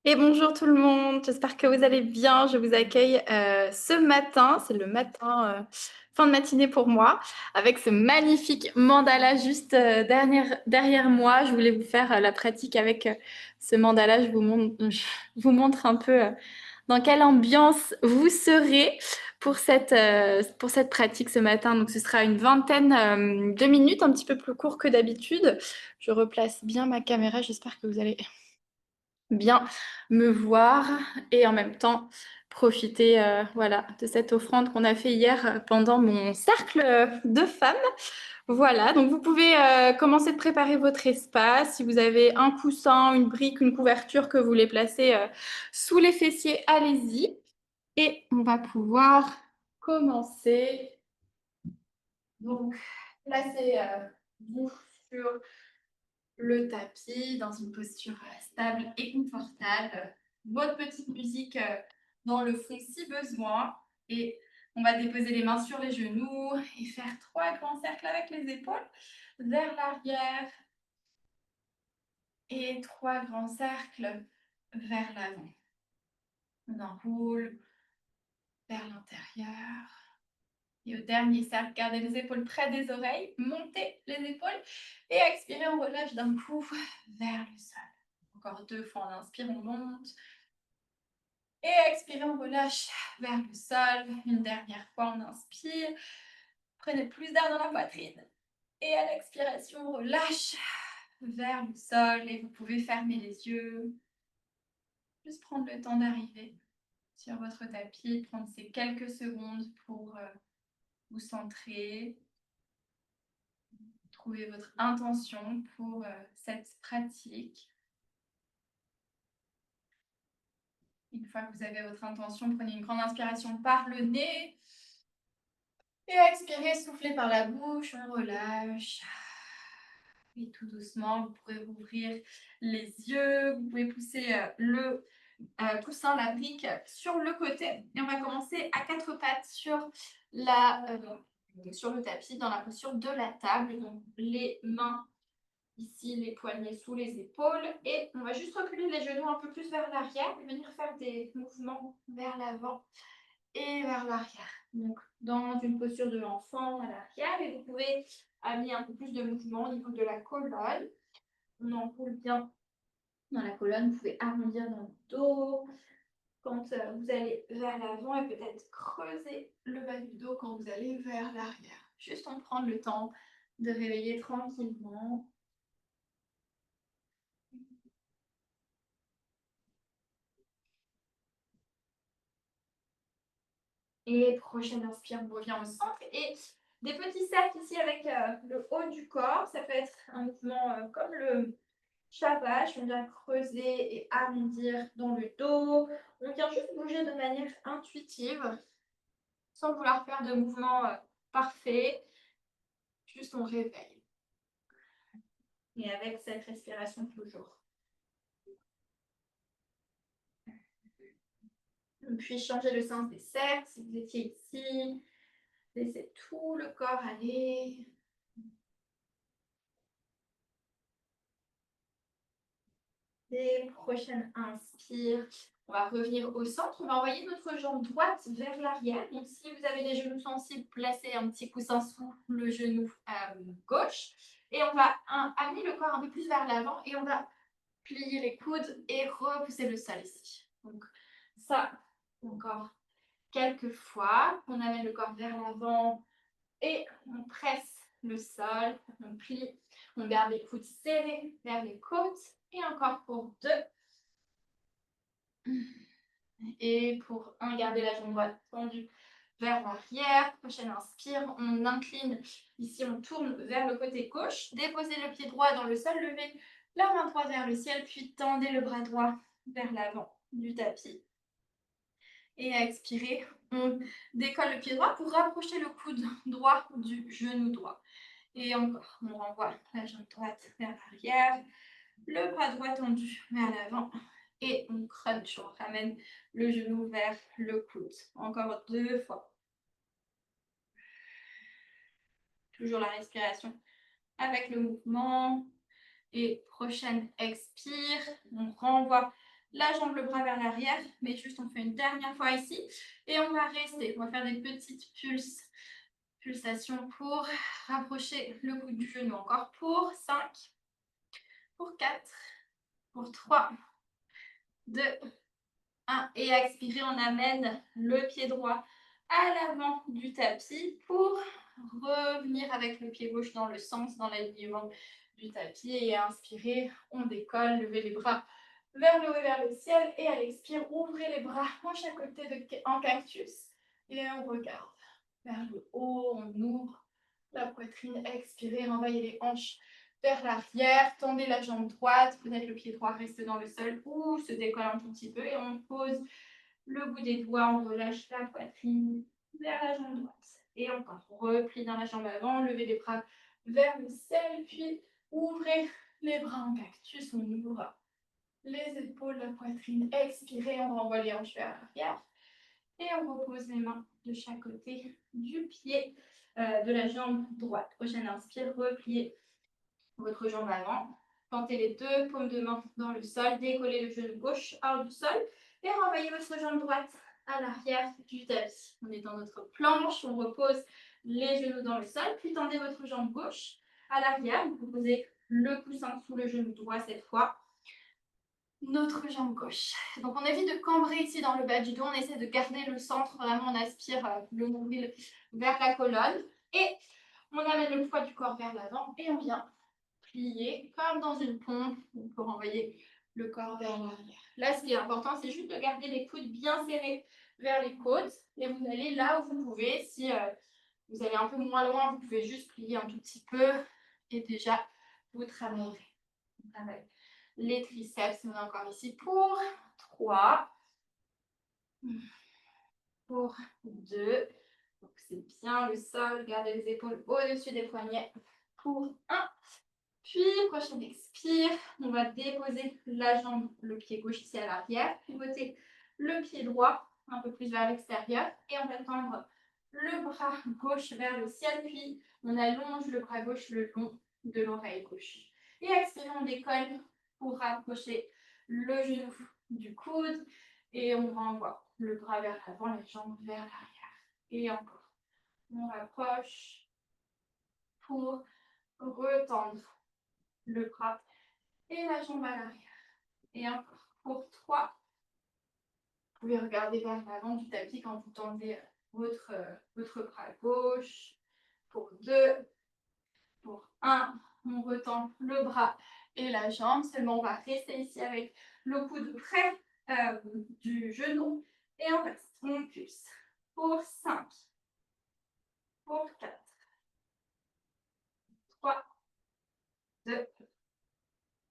Et bonjour tout le monde, j'espère que vous allez bien. Je vous accueille ce matin, c'est le matin, fin de matinée pour moi, avec ce magnifique mandala juste derrière moi. Je voulais vous faire la pratique avec ce mandala. Je vous montre un peu dans quelle ambiance vous serez pour cette pratique ce matin. Donc ce sera une vingtaine de minutes, un petit peu plus court que d'habitude. Je replace bien ma caméra, j'espère que vous allez bien me voir et en même temps profiter voilà, de cette offrande qu'on a fait hier pendant mon cercle de femmes. Voilà, donc vous pouvez commencer de préparer votre espace. Si vous avez un coussin, une brique, une couverture que vous voulez placer sous les fessiers, allez-y. Et on va pouvoir commencer. Donc, placez vous sur le tapis dans une posture stable et confortable. Votre petite musique dans le fond si besoin. Et on va déposer les mains sur les genoux et faire 3 grands cercles avec les épaules vers l'arrière et 3 grands cercles vers l'avant. On enroule vers l'intérieur. Et au dernier cercle, gardez les épaules près des oreilles, montez les épaules et expirez, on relâche d'un coup vers le sol. Encore 2 fois, on inspire, on monte. Et expirez, on relâche vers le sol. Une dernière fois, on inspire. Prenez plus d'air dans la poitrine. Et à l'expiration, on relâche vers le sol. Et vous pouvez fermer les yeux. Juste prendre le temps d'arriver sur votre tapis. Prendre ces quelques secondes pour vous centrer. Trouver votre intention pour cette pratique. Une fois que vous avez votre intention, prenez une grande inspiration par le nez. Et expirez, soufflez par la bouche, on relâche. Et tout doucement, vous pourrez rouvrir les yeux. Vous pouvez pousser le coussin, la brique sur le côté. Et on va commencer à 4 pattes sur le tapis, dans la posture de la table. Donc les mains ici, les poignets sous les épaules. Et on va juste reculer les genoux un peu plus vers l'arrière et venir faire des mouvements vers l'avant et vers l'arrière. Donc, dans une posture de l'enfant à l'arrière. Et vous pouvez amener un peu plus de mouvement au niveau de la colonne. On enroule bien dans la colonne. Vous pouvez arrondir dans le dos. Quand vous allez vers l'avant et peut-être creuser le bas du dos quand vous allez vers l'arrière. Juste en prendre le temps de réveiller tranquillement. Et prochaine inspire, on revient au centre. Et des petits cercles ici avec le haut du corps. Ça peut être un mouvement comme le Shavash. On vient creuser et arrondir dans le dos. On vient juste bouger de manière intuitive, sans vouloir faire de mouvements parfaits. Juste on réveille. Et avec cette respiration toujours. Puis changer le sens des cercles. Si vous étiez ici, laissez tout le corps aller. Et prochaine inspire, on va revenir au centre. On va envoyer notre jambe droite vers l'arrière. Donc, si vous avez des genoux sensibles, placez un petit coussin sous le genou gauche. Et on va amener le corps un peu plus vers l'avant et on va plier les coudes et repousser le sol ici. Donc, ça, encore quelques fois. On amène le corps vers l'avant et on presse le sol. On plie, on garde les coudes serrés vers les côtes. Et encore pour 2. Et pour 1, garder la jambe droite tendue vers l'arrière. Prochaine inspire, on incline. Ici, on tourne vers le côté gauche. Déposez le pied droit dans le sol. Levez la main droite vers le ciel. Puis tendez le bras droit vers l'avant du tapis. Et à expirer, on décolle le pied droit pour rapprocher le coude droit du genou droit. Et encore, on renvoie la jambe droite vers l'arrière. Le bras droit tendu vers l'avant. Et on crunch, on ramène le genou vers le coude. Encore 2 fois. Toujours la respiration avec le mouvement. Et prochaine expire, on renvoie la jambe, le bras vers l'arrière, mais juste on fait une dernière fois ici. Et on va rester, on va faire des petites pulsations pour rapprocher le bout du genou. Encore pour 5, pour 4, pour 3, 2, 1. Et expirez, on amène le pied droit à l'avant du tapis pour revenir avec le pied gauche dans le sens, dans l'alignement du tapis. Et inspirez, on décolle, levez les bras vers le haut et vers le ciel. Et à l'expire, ouvrez les bras en chaque côté en cactus. Et on regarde vers le haut, on ouvre la poitrine. Expirez, renvoyez les hanches vers l'arrière, tendez la jambe droite, peut-être le pied droit reste dans le sol ou se décolle un tout petit peu et on pose le bout des doigts, on relâche la poitrine vers la jambe droite. Et encore, repli dans la jambe avant, levez les bras vers le ciel, puis ouvrez les bras en cactus, on ouvre les épaules, la poitrine, expirez, on renvoie les hanches vers l'arrière et on repose les mains de chaque côté du pied, de la jambe droite. Prochaine inspire, repliez votre jambe avant, plantez les deux paumes de main dans le sol, décollez le genou gauche hors du sol et renvoyez votre jambe droite à l'arrière du tapis. On est dans notre planche, on repose les genoux dans le sol, puis tendez votre jambe gauche à l'arrière, vous posez le coussin sous le genou droit cette fois, notre jambe gauche. Donc on évite de cambrer ici dans le bas du dos, on essaie de garder le centre, vraiment on aspire le nombril vers la colonne et on amène le poids du corps vers l'avant et on vient plier comme dans une pompe pour envoyer le corps vers l'arrière. Là, ce qui est important, c'est juste de garder les coudes bien serrés vers les côtes et vous allez là où vous pouvez. Si vous allez un peu moins loin, vous pouvez juste plier un tout petit peu et déjà, vous travaillerez. On travaille les triceps. On est encore ici pour 3, pour 2. Donc, c'est bien le sol. Gardez les épaules au-dessus des poignets pour 1. Puis, prochaine expire, on va déposer la jambe, le pied gauche ici à l'arrière, pivoter le pied droit un peu plus vers l'extérieur et on va tendre le bras gauche vers le ciel, puis on allonge le bras gauche le long de l'oreille gauche. Et expirez, on décolle pour rapprocher le genou du coude et on renvoie le bras vers l'avant, la jambe vers l'arrière. Et encore, on rapproche pour retendre le bras et la jambe à l'arrière. Et encore pour 3. Vous pouvez regarder vers l'avant du tapis quand vous tendez votre bras gauche. Pour 2. Pour 1. On retend le bras et la jambe. Seulement, on va rester ici avec le coude près du genou. Et on reste. On pulse. Pour 5. Pour 4. 3. 2.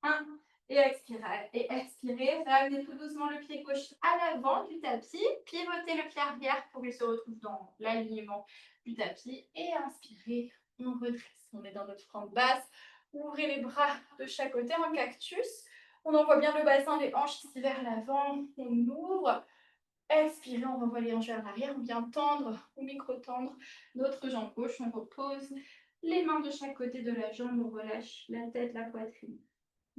1. Et expirez. Et expirez. Ramenez tout doucement le pied gauche à l'avant du tapis. Pivotez le pied arrière pour qu'il se retrouve dans l'alignement du tapis. Et inspirez. On redresse. On est dans notre forme basse. Ouvrez les bras de chaque côté en cactus. On envoie bien le bassin, les hanches ici vers l'avant. On ouvre. Expirez. On renvoie les hanches vers l'arrière. On vient tendre ou micro-tendre notre jambe gauche. On repose les mains de chaque côté de la jambe. On relâche la tête, la poitrine.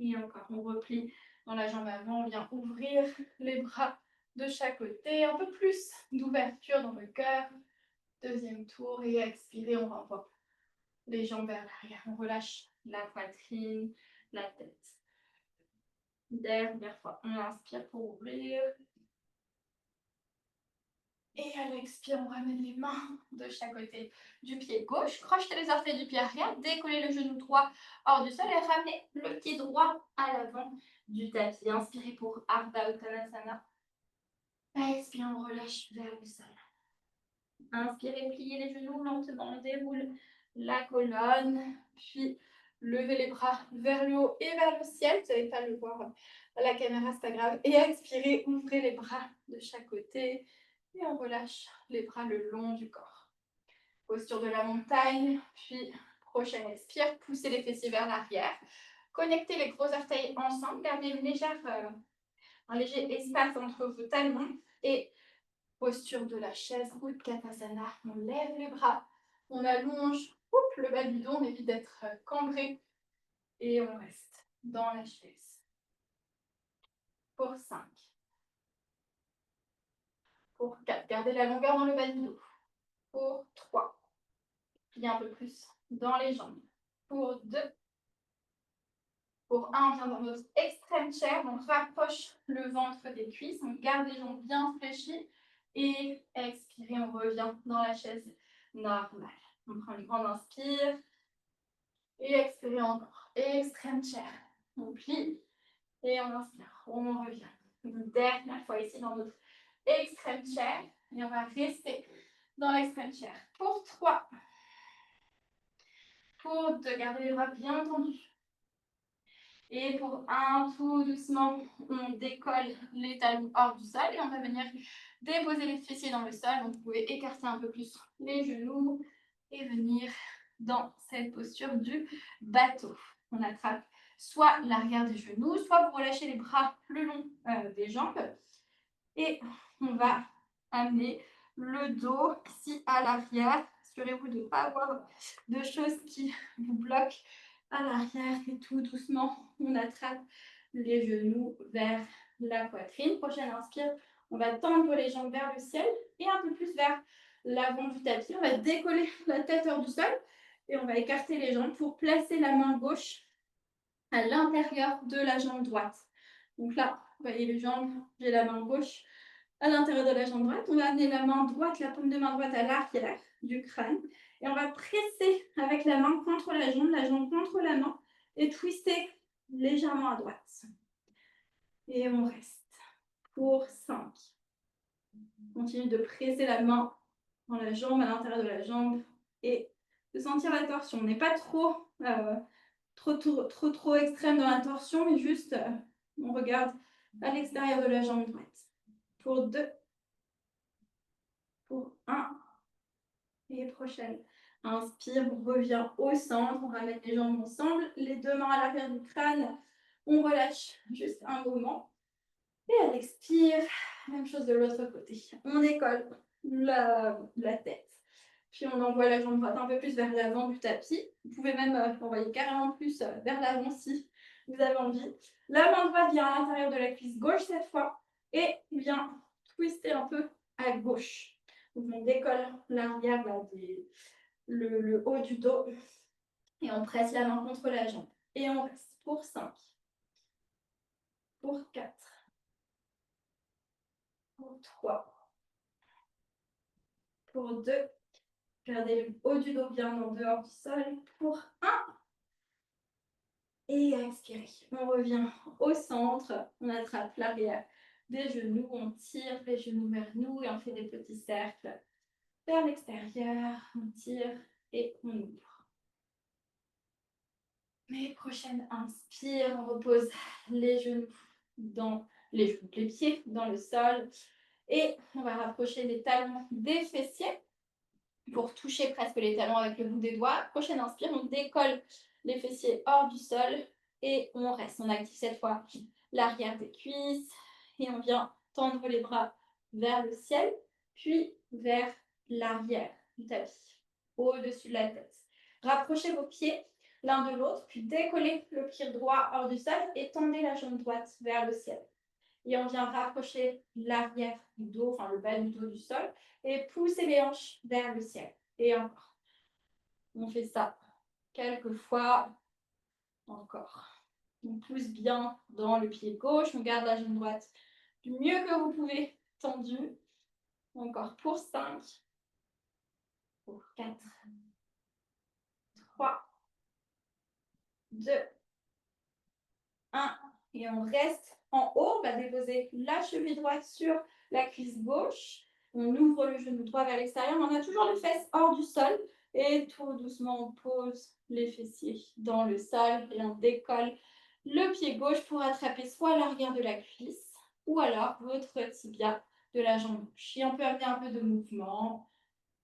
Et encore, on replie dans la jambe avant, on vient ouvrir les bras de chaque côté, un peu plus d'ouverture dans le cœur. Deuxième tour et expirez, on renvoie les jambes vers l'arrière. On relâche la poitrine, la tête. Dernière fois, on inspire pour ouvrir. Et à l'expire, on ramène les mains de chaque côté du pied gauche. Crochetez les orteils du pied arrière, décollez le genou droit hors du sol et ramenez le pied droit à l'avant du tapis. Inspirez pour Ardha Uttanasana. Expirez, on relâche vers le sol. Inspirez, pliez les genoux lentement, on déroule la colonne, puis levez les bras vers le haut et vers le ciel. Vous n'allez pas le voir à la caméra, c'est pas grave. Et expirez, ouvrez les bras de chaque côté. Et on relâche les bras le long du corps. Posture de la montagne, puis prochaine expire, poussez les fessiers vers l'arrière. Connectez les gros orteils ensemble, gardez un léger espace entre vos talons. Et posture de la chaise, Utkatasana, on lève les bras, on allonge le bas du dos, on évite d'être cambré. Et on reste dans la chaise. Pour 5. Pour 4. Gardez la longueur dans le bas du dos. Pour 3. Pliez un peu plus dans les jambes. Pour 2. Pour 1, on vient dans notre extrême chair. On rapproche le ventre des cuisses. On garde les jambes bien fléchies. Et expirez, on revient dans la chaise normale. On prend une grande inspire. Et expirez encore. Extrême chair. On plie. Et on inspire. On revient. Une dernière fois ici dans notre extrême chair. Et on va rester dans l'extrême chair. Pour 3. Pour 2. Gardez les bras bien tendus. Et pour 1, tout doucement, on décolle les talons hors du sol et on va venir déposer les fessiers dans le sol. Donc, vous pouvez écarter un peu plus les genoux et venir dans cette posture du bateau. On attrape soit l'arrière des genoux, soit vous relâchez les bras le long des jambes. Et on va amener le dos ici à l'arrière. Assurez-vous de ne pas avoir de choses qui vous bloquent à l'arrière. Et tout doucement, on attrape les genoux vers la poitrine. Prochaine inspire, on va tendre les jambes vers le ciel et un peu plus vers l'avant du tapis. On va décoller la tête hors du sol et on va écarter les jambes pour placer la main gauche à l'intérieur de la jambe droite. Donc là, vous voyez les jambes, j'ai la main gauche à l'intérieur de la jambe droite. On va amener la main droite, la paume de main droite à l'arrière du crâne. Et on va presser avec la main contre la jambe contre la main et twister légèrement à droite. Et on reste pour 5. Continue de presser la main dans la jambe, à l'intérieur de la jambe et de sentir la torsion. On n'est pas trop extrême dans la torsion, mais juste on regarde à l'extérieur de la jambe droite. Pour 2. Pour 1. Et prochaine. Inspire, on revient au centre, on ramène les jambes ensemble, les deux mains à l'arrière du crâne, on relâche juste un moment. Et elle expire, même chose de l'autre côté. On décolle la tête, puis on envoie la jambe droite un peu plus vers l'avant du tapis. Vous pouvez même envoyer carrément plus vers l'avant si vous avez envie. La main droite vient à l'intérieur de la cuisse gauche cette fois et vient twister un peu à gauche. Donc on décolle l'arrière le haut du dos et on presse la main contre la jambe. Et on reste pour 5, pour 4, pour 3, pour 2. Gardez le haut du dos bien en dehors du sol. Pour 1. Et expirez. On revient au centre. On attrape l'arrière des genoux. On tire les genoux vers nous et on fait des petits cercles vers l'extérieur. On tire et on ouvre. Mais prochaine inspire, on repose les genoux les pieds dans le sol. Et on va rapprocher les talons des fessiers pour toucher presque les talons avec le bout des doigts. Prochaine inspire, on décolle les fessiers hors du sol et on reste. On active cette fois l'arrière des cuisses et on vient tendre les bras vers le ciel, puis vers l'arrière du tapis, au-dessus de la tête. Rapprochez vos pieds l'un de l'autre, puis décollez le pied droit hors du sol et tendez la jambe droite vers le ciel. Et on vient rapprocher l'arrière du dos, enfin le bas du dos du sol, et pousser les hanches vers le ciel. Et encore. On fait ça quelques fois. Encore. On pousse bien dans le pied gauche. On garde la jambe droite du mieux que vous pouvez, tendue. Encore pour 5. Pour 4. 3. 2. 1. Et on reste en haut. On va déposer la cheville droite sur la cuisse gauche. On ouvre le genou droit vers l'extérieur. On a toujours les fesses hors du sol. Et tout doucement, on pose les fessiers dans le sol. Et on décolle le pied gauche pour attraper soit l'arrière de la cuisse ou alors votre tibia de la jambe gauche. Et on peut amener un peu de mouvement.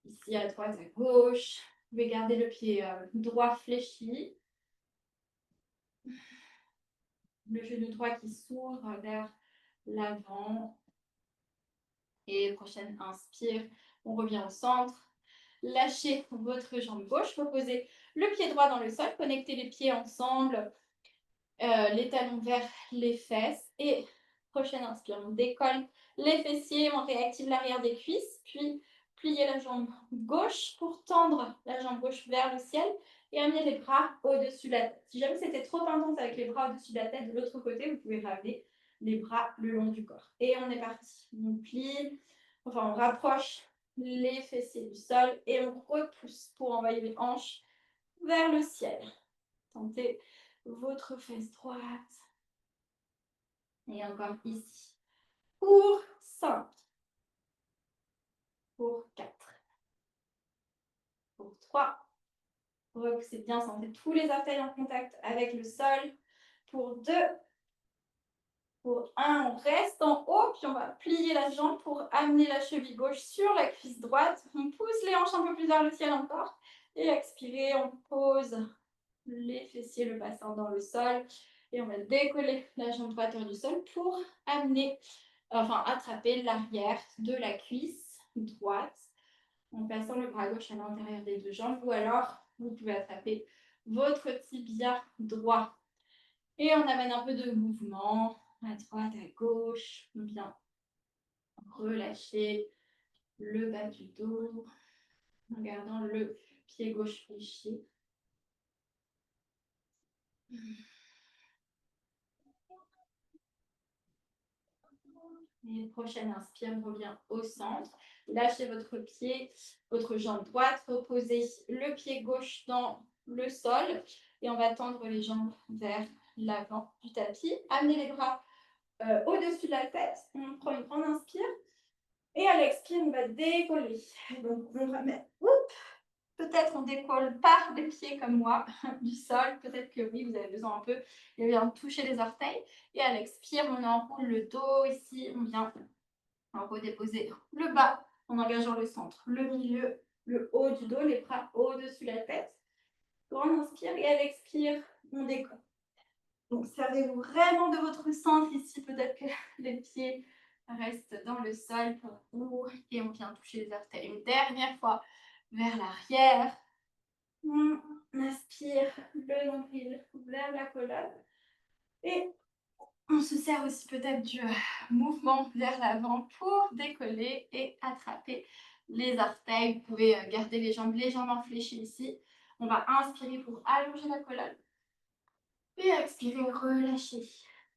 Ici, à droite, à gauche. Vous pouvez garder le pied droit fléchi. Le genou droit qui s'ouvre vers l'avant. Et prochaine inspire, on revient au centre. Lâchez votre jambe gauche, reposez le pied droit dans le sol, connectez les pieds ensemble, les talons vers les fesses et Prochaine inspire, on décolle les fessiers, on réactive l'arrière des cuisses, puis pliez la jambe gauche pour tendre la jambe gauche vers le ciel et amener les bras au-dessus de la tête. Si jamais c'était trop intense avec les bras au-dessus de la tête de l'autre côté, vous pouvez ramener les bras le long du corps. Et on est parti. On plie, enfin on rapproche les fessiers du sol et on repousse pour envahir les hanches vers le ciel. Tentez votre fesse droite. Et encore ici. Pour 5. Pour 4. Pour 3. Repoussez bien, sentez tous les orteils en contact avec le sol. Pour 2. Pour 1, on reste en haut, puis on va plier la jambe pour amener la cheville gauche sur la cuisse droite. On pousse les hanches un peu plus vers le ciel encore. Et expirez, on pose les fessiers, le bassin dans le sol. Et on va décoller la jambe droite hors du sol pour amener, attraper l'arrière de la cuisse droite en plaçant le bras gauche à l'intérieur des deux jambes. Ou alors, vous pouvez attraper votre tibia droit. Et on amène un peu de mouvement à droite, à gauche. On vient relâcher le bas du dos en gardant le pied gauche fléchi. Et prochaine inspire, on revient au centre. Lâchez votre pied, votre jambe droite. Reposez le pied gauche dans le sol. Et on va tendre les jambes vers l'avant du tapis. Amenez les bras au-dessus de la tête. On prend une grande inspire. Et à l'expire, on va décoller. Donc, on ramène. Peut-être on décolle par les pieds comme moi du sol. Peut-être que oui, vous avez besoin un peu de toucher les orteils. Et à l'expire, on enroule le dos ici. On vient redéposer le bas en engageant le centre, le milieu, le haut du dos, les bras au-dessus de la tête. Grande inspire et à l'expire, on décolle. Donc, servez-vous vraiment de votre centre ici. Peut-être que les pieds restent dans le sol pour vous. Et on vient toucher les orteils une dernière fois vers l'arrière. On aspire le nombril vers la colonne. Et on se sert aussi peut-être du mouvement vers l'avant pour décoller et attraper les orteils. Vous pouvez garder les jambes légèrement fléchies ici. On va inspirer pour allonger la colonne. Et expirer, relâcher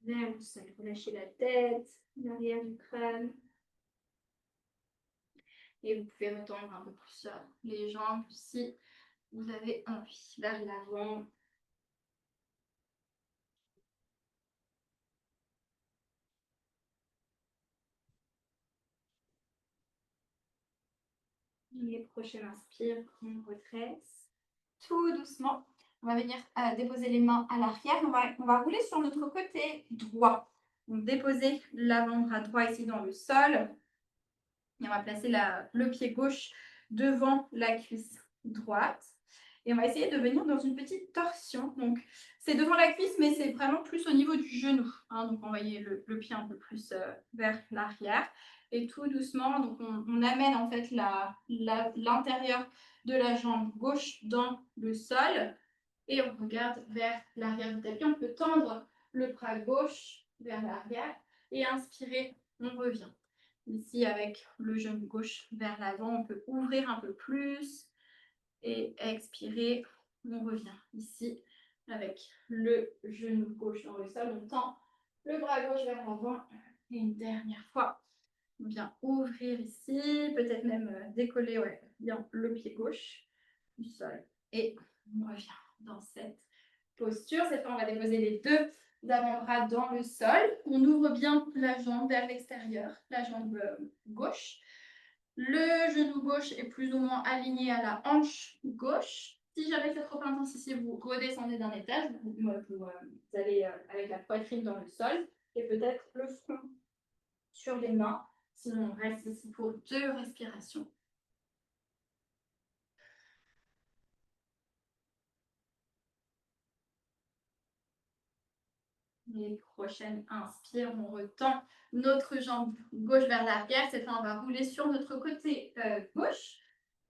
vers le sol. Relâchez la tête, l'arrière du crâne. Et vous pouvez retendre un peu plus les jambes si vous avez envie. Vers l'avant. Les prochaines inspire, on redresse. Tout doucement, on va venir déposer les mains à l'arrière. On va rouler sur notre côté droit. Donc, déposer l'avant-bras droit ici dans le sol. Et on va placer le pied gauche devant la cuisse droite. Et on va essayer de venir dans une petite torsion. Donc, c'est devant la cuisse, mais c'est vraiment plus au niveau du genou. Donc, envoyez le pied un peu plus vers l'arrière. Et tout doucement, donc on amène en fait l'intérieur de la jambe gauche dans le sol. Et on regarde vers l'arrière du tapis. On peut tendre le bras gauche vers l'arrière. Et inspirer, on revient. Ici, avec le genou gauche vers l'avant, on peut ouvrir un peu plus. Et expirer, on revient. Ici, avec le genou gauche dans le sol, on tend le bras gauche vers l'avant. Et une dernière fois, on vient ouvrir ici. Peut-être même décoller bien le pied gauche du sol. Et on revient dans cette posture. Cette fois, on va déposer les deux avant-bras dans le sol. On ouvre bien la jambe vers l'extérieur, la jambe gauche. Le genou gauche est plus ou moins aligné à la hanche gauche. Si jamais c'est trop intense ici, vous redescendez d'un étage. Vous allez avec la poitrine dans le sol et peut-être le front sur les mains. Sinon, on reste ici pour 2 respirations. Les prochaines inspire, on retend notre jambe gauche vers l'arrière. Cette fois, on va rouler sur notre côté gauche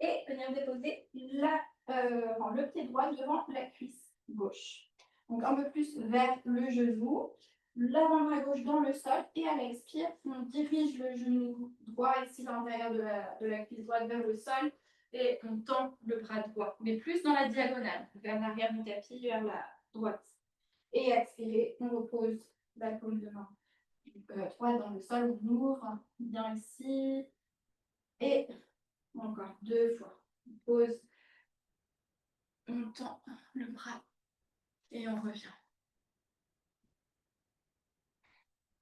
et venir déposer le pied droit devant la cuisse gauche. Donc un peu plus vers le genou. l'avant-bras gauche dans le sol et à l'expire, on dirige le genou droit ici, l'intérieur de la cuisse droite vers le sol et on tend le bras droit, mais plus dans la diagonale, vers l'arrière du tapis, vers la droite. Et expirez, on repose la paume de main droite dans le sol, on ouvre bien ici et encore 2 fois. On pose, on tend le bras et on revient.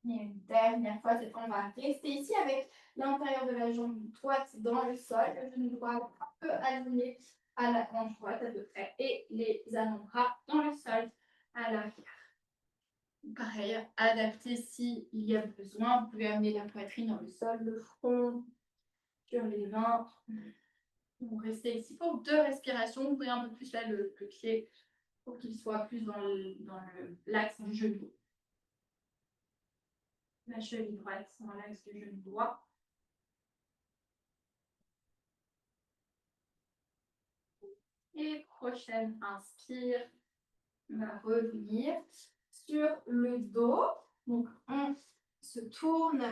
Et une dernière fois, cette fois, on va rester ici avec l'intérieur de la jambe droite dans le sol, le genou droit un peu aligné à la hanche droite à peu près, et les avant-bras dans le sol à l'arrière. Pareil, adapté s'il y a besoin. Vous pouvez amener la poitrine dans le sol, le front sur les mains. Vous restez ici pour 2 respirations. Ouvrez un peu plus là le pied pour qu'il soit plus dans l'axe du genou. La cheville droite dans l'axe du genou droit. Et prochaine inspire, on va revenir sur le dos. Donc, on se tourne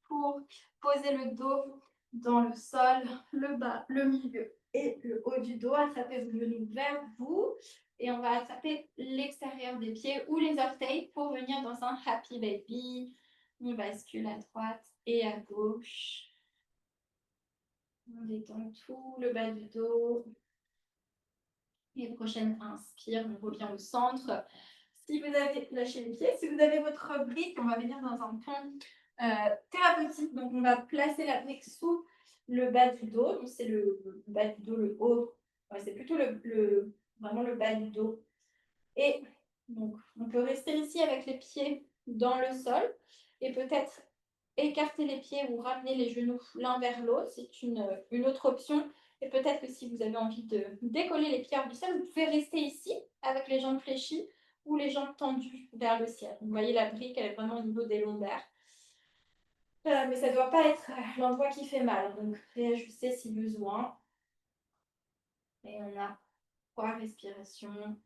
pour poser le dos dans le sol, le bas, le milieu et le haut du dos. Attrapez vos genoux vers vous et on va attraper l'extérieur des pieds ou les orteils pour venir dans un happy baby. On bascule à droite et à gauche. On détend tout le bas du dos. Et prochaine inspire, on revient au centre. Si vous avez lâché les pieds, si vous avez votre brique, on va venir dans un pont thérapeutique. Donc, on va placer la brique sous le bas du dos. Donc, c'est le bas du dos, le haut. Ouais, c'est plutôt vraiment le bas du dos. Et donc, on peut rester ici avec les pieds dans le sol et peut-être écarter les pieds ou ramener les genoux l'un vers l'autre. C'est une autre option. Et peut-être que si vous avez envie de décoller les pieds hors du sol, vous pouvez rester ici avec les jambes fléchies ou les jambes tendues vers le ciel. Vous voyez, la brique, elle est vraiment au niveau des lombaires. Mais ça ne doit pas être l'endroit qui fait mal. Donc, réajustez si besoin. Et on a 3 respirations.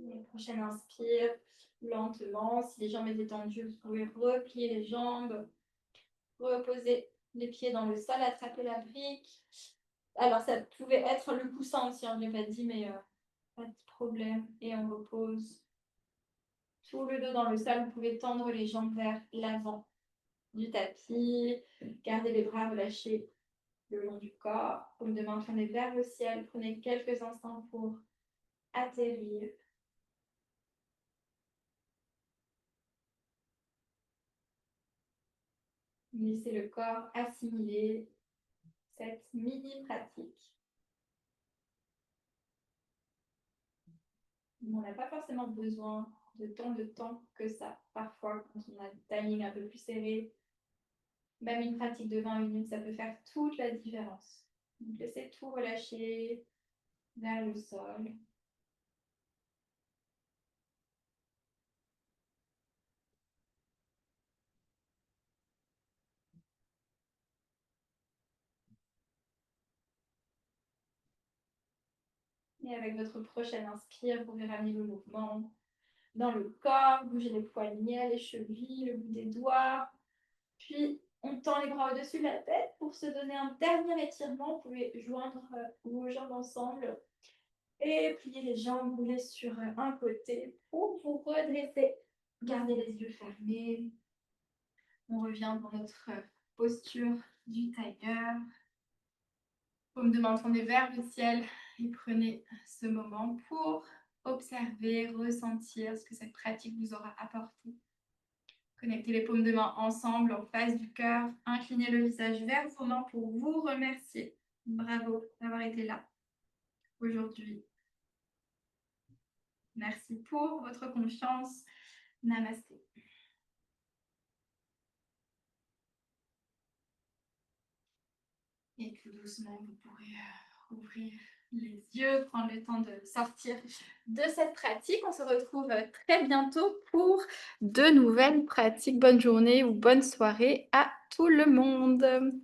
Et prochaine inspire, lentement. Si les jambes étaient tendues, vous pouvez replier les jambes, reposer les pieds dans le sol, attraper la brique. Alors, ça pouvait être le coussin aussi, on ne l'a pas dit, mais pas de problème. Et on repose tout le dos dans le sol. Vous pouvez tendre les jambes vers l'avant du tapis. Gardez les bras relâchés le long du corps. Paume de main tournée vers le ciel. Prenez quelques instants pour atterrir. Laissez le corps assimiler cette mini-pratique. On n'a pas forcément besoin de tant de temps que ça. Parfois, quand on a un timing un peu plus serré, même une pratique de 20 minutes, ça peut faire toute la différence. Donc, laissez tout relâcher vers le sol. Et avec votre prochaine inspire, vous pouvez ramener le mouvement dans le corps, bouger les poignets, les chevilles, le bout des doigts. Puis, on tend les bras au-dessus de la tête pour se donner un dernier étirement. Vous pouvez joindre vos jambes ensemble et plier les jambes, rouler sur un côté pour vous redresser. Gardez les yeux fermés. On revient dans notre posture du tiger. Paume de main tournée vers le ciel et prenez ce moment pour observer, ressentir ce que cette pratique vous aura apporté. Connectez les paumes de main ensemble en face du cœur. Inclinez le visage vers vos mains pour vous remercier. Bravo d'avoir été là aujourd'hui. Merci pour votre confiance. Namasté. Et tout doucement, vous pourrez ouvrir les yeux, prendre le temps de sortir de cette pratique. On se retrouve très bientôt pour de nouvelles pratiques. Bonne journée ou bonne soirée à tout le monde.